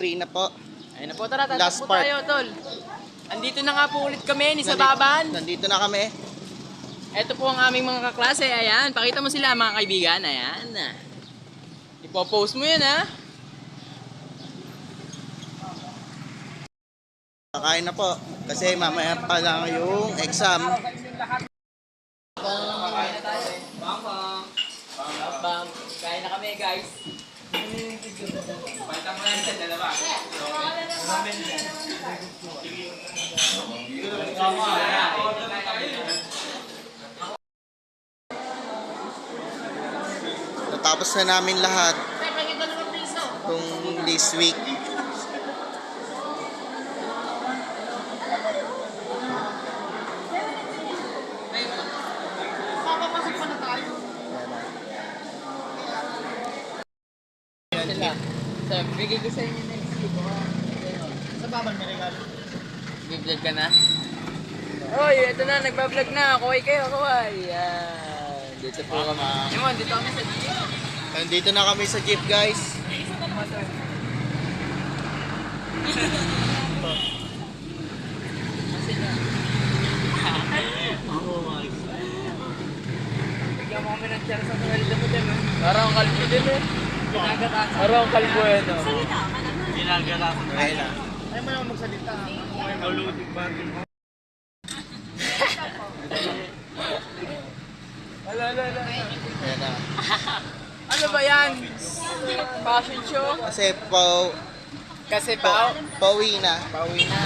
3 na po. Ayun na po, tara, Last tatakbo part. tayo, tol. Andito na nga po ulit kami ni Sababan. Nandito na kami. Ito po ang aming mga kaklase, ayan. Pakita mo sila mga kaibigan, ayan. Ipopost mo yan, ha? Kakain na po. Kasi mamaya pa lang yung exam. Kakain na tayo. Bang. Kain na kami, guys. Palitan mo lang sa dalawa. Natapos na namin lahat. Kung this week. Sila. So, bigay ko sa inyo next week. Sa babang may regalo. Nag-vlog ka na? Oy, ito na, nagbablog na. Kuhay kayo, kuhay. Yan. Dito po kami. Yun, dito kami sa jeep. Nandito na kami sa jeep, guys. Bigyan mo kami ng chance sa sweldo mo din, ha? Parang kalbo din, eh. Parang kalbo, eh, no? Ginagalasan. Ayun na. Ayaw mo naman magsalita. May malutig ba? Ala. Ayan na. Ano ba yan? Fashion show? Kasi Kasi pao? pauwi na. Pauwi na.